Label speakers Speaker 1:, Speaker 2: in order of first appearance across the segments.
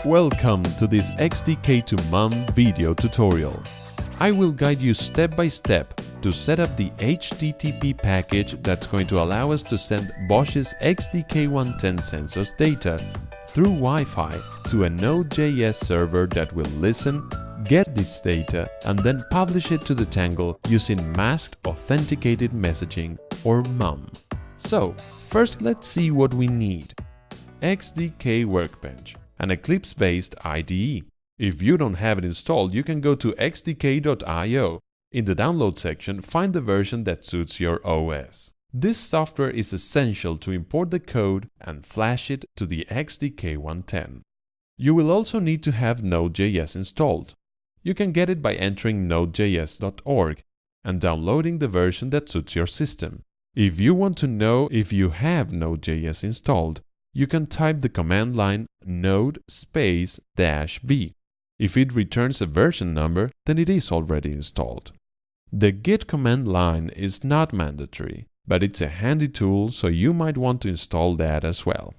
Speaker 1: Welcome to this XDK2MAM video tutorial. I will guide you step by step to set up the HTTP package that's going to allow us to send Bosch's XDK110 sensors data through Wi-Fi to a Node.js server that will listen, get this data, and then publish it to the Tangle using Masked Authenticated Messaging or MAM. So, first let's see what we need. XDK Workbench, an Eclipse-based IDE. If you don't have it installed, you can go to XDK.io. In the download section, find the version that suits your OS. This software is essential to import the code and flash it to the XDK110. You will also need to have Node.js installed. You can get it by entering nodejs.org and downloading the version that suits your system. If you want to know if you have Node.js installed, you can type the command line node -v. If it returns a version number, then it is already installed. The git command line is not mandatory, but it's a handy tool, so you might want to install that as well.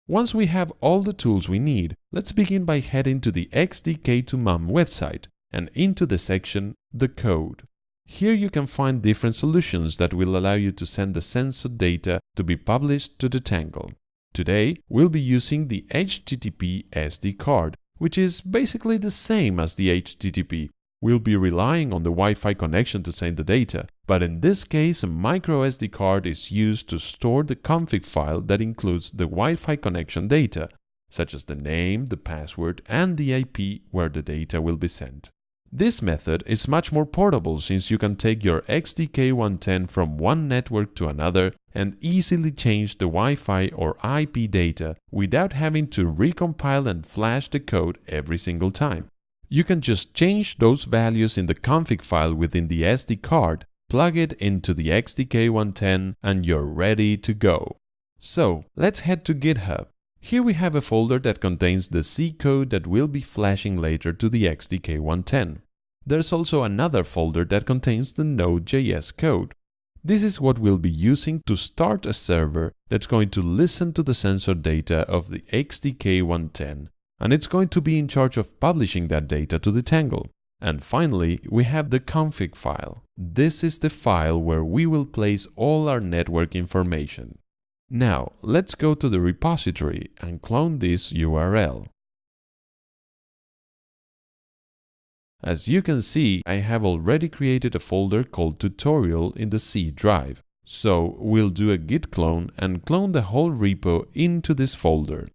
Speaker 1: Once we have all the tools we need, let's begin by heading to the XDK2MAM website and into the section The Code. Here you can find different solutions that will allow you to send the sensor data to be published to the Tangle. Today, we'll be using the HTTP-SDcard, which is basically the same as the HTTP. We'll be relying on the Wi-Fi connection to send the data, but in this case a microSD card is used to store the config file that includes the Wi-Fi connection data, such as the name, the password, and the IP where the data will be sent. This method is much more portable since you can take your XDK110 from one network to another and easily change the Wi-Fi or IP data without having to recompile and flash the code every single time. You can just change those values in the config file within the SD card, plug it into the XDK110, and you're ready to go. So, let's head to GitHub. Here we have a folder that contains the C code that we'll be flashing later to the XDK110. There's also another folder that contains the Node.js code. This is what we'll be using to start a server that's going to listen to the sensor data of the XDK110, and it's going to be in charge of publishing that data to the Tangle. And finally, we have the config file. This is the file where we will place all our network information. Now, let's go to the repository and clone this URL. As you can see, I have already created a folder called tutorial in the C drive. So, we'll do a git clone and clone the whole repo into this folder.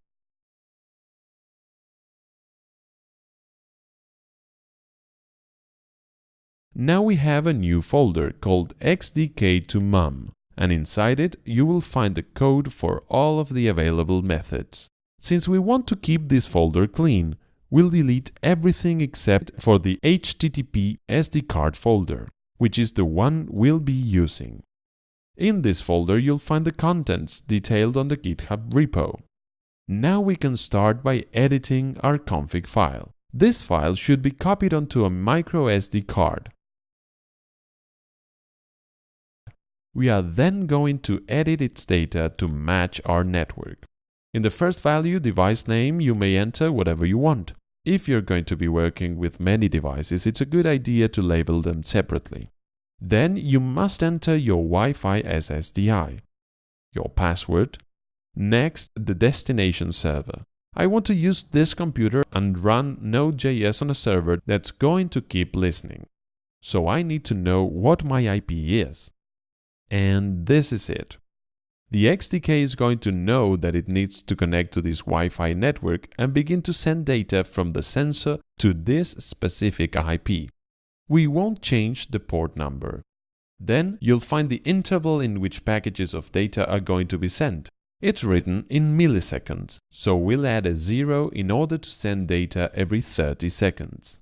Speaker 1: Now we have a new folder called XDK2MAM, and inside it you will find the code for all of the available methods. Since we want to keep this folder clean, we'll delete everything except for the HTTP-SDcard folder, which is the one we'll be using. In this folder you'll find the contents detailed on the GitHub repo. Now we can start by editing our config file. This file should be copied onto a microSD card. We are then going to edit its data to match our network. In the first value, device name, you may enter whatever you want. If you're going to be working with many devices, it's a good idea to label them separately. Then you must enter your Wi-Fi SSID, your password, next the destination server. I want to use this computer and run Node.js on a server that's going to keep listening. So I need to know what my IP is. And this is it. The XDK is going to know that it needs to connect to this Wi-Fi network and begin to send data from the sensor to this specific IP. We won't change the port number. Then you'll find the interval in which packages of data are going to be sent. It's written in milliseconds, so we'll add a 0 in order to send data every 30 seconds.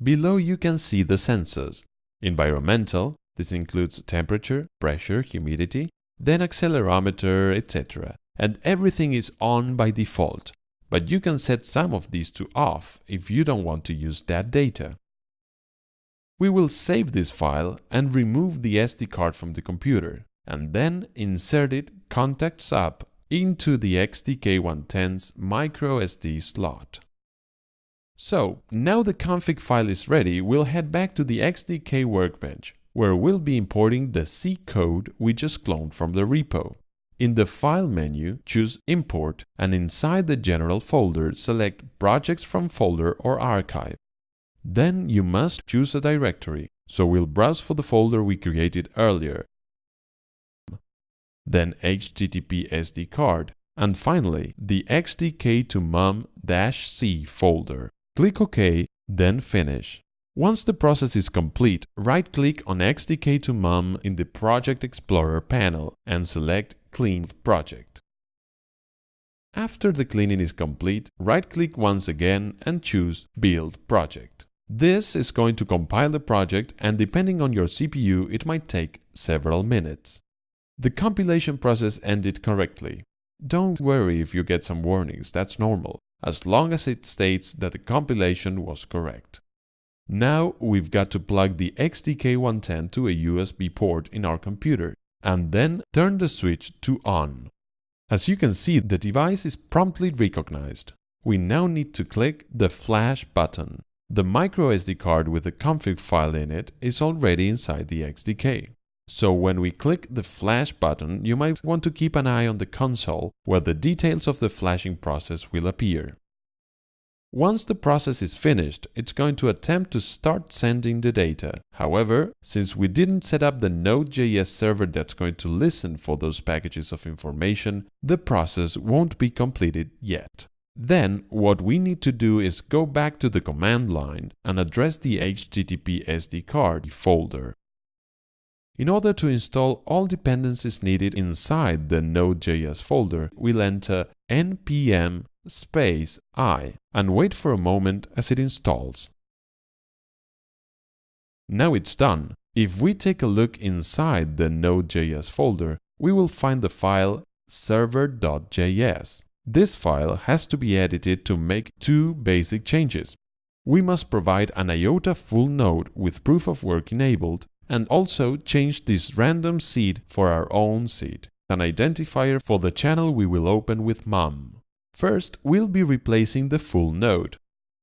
Speaker 1: Below you can see the sensors. Environmental, this includes temperature, pressure, humidity, then accelerometer, etc. And everything is on by default, but you can set some of these to off if you don't want to use that data. We will save this file and remove the SD card from the computer, and then insert it contacts up into the XDK110's microSD slot. So, now the config file is ready, we'll head back to the XDK workbench, where we'll be importing the C code we just cloned from the repo. In the File menu, choose Import, and inside the General folder, select Projects from Folder or Archive. Then you must choose a directory, so we'll browse for the folder we created earlier, then HTTP-SDcard, and finally the XDK2MAM-C folder. Click OK, then Finish. Once the process is complete, right-click on XDK2MAM in the Project Explorer panel and select Clean Project. After the cleaning is complete, right-click once again and choose Build Project. This is going to compile the project, and depending on your CPU, it might take several minutes. The compilation process ended correctly. Don't worry if you get some warnings, that's normal, as long as it states that the compilation was correct. Now we've got to plug the XDK110 to a USB port in our computer, and then turn the switch to on. As you can see, the device is promptly recognized. We now need to click the Flash button. The microSD card with the config file in it is already inside the XDK. So when we click the Flash button, you might want to keep an eye on the console, where the details of the flashing process will appear. Once the process is finished, it's going to attempt to start sending the data. However, since we didn't set up the Node.js server that's going to listen for those packages of information, the process won't be completed yet. Then, what we need to do is go back to the command line and address the HTTP-SDcard folder. In order to install all dependencies needed inside the Node.js folder, we'll enter npm -i and wait for a moment as it installs. Now it's done. If we take a look inside the Node.js folder, we will find the file server.js. This file has to be edited to make two basic changes. We must provide an IOTA full node with proof of work enabled, and also change this random seed for our own seed, an identifier for the channel we will open with MAM. First, we'll be replacing the full node.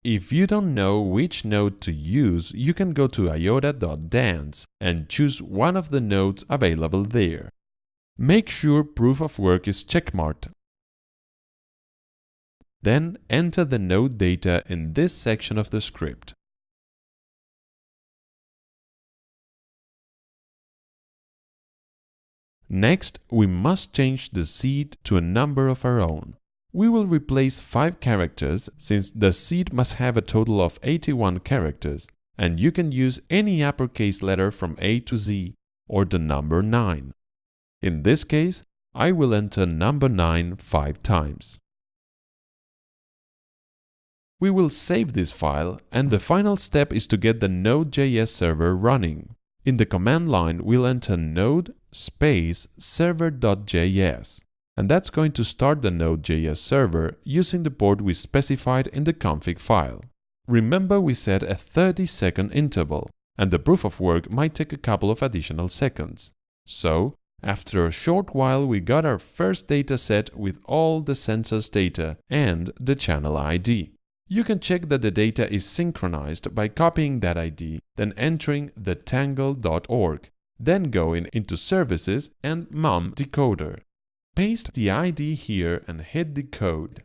Speaker 1: If you don't know which node to use, you can go to iota.dance and choose one of the nodes available there. Make sure proof of work is checkmarked. Then enter the node data in this section of the script. Next, we must change the seed to a number of our own. We will replace 5 characters, since the seed must have a total of 81 characters, and you can use any uppercase letter from A to Z or the number 9. In this case, I will enter number 9 5 times. We will save this file, and the final step is to get the Node.js server running. In the command line, we'll enter node space server.js, and that's going to start the Node.js server using the port we specified in the config file. Remember, we set a 30-second interval, and the proof of work might take a couple of additional seconds. So, after a short while, we got our first dataset with all the census data and the channel ID. You can check that the data is synchronized by copying that ID, then entering the tangle.org, then going into Services and MAM Decoder. Paste the ID here and hit Decode.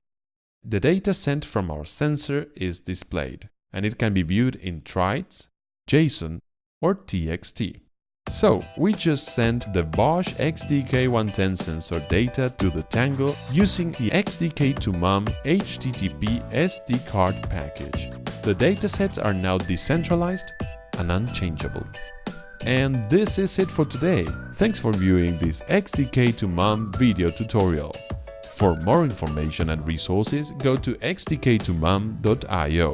Speaker 1: The data sent from our sensor is displayed, and it can be viewed in trytes, JSON, or TXT. So, we just sent the Bosch XDK110 sensor data to the Tangle using the XDK2MAM HTTP-SDcard package. The datasets are now decentralized and unchangeable. And this is it for today. Thanks for viewing this XDK2MAM video tutorial. For more information and resources, go to xdk2mam.io.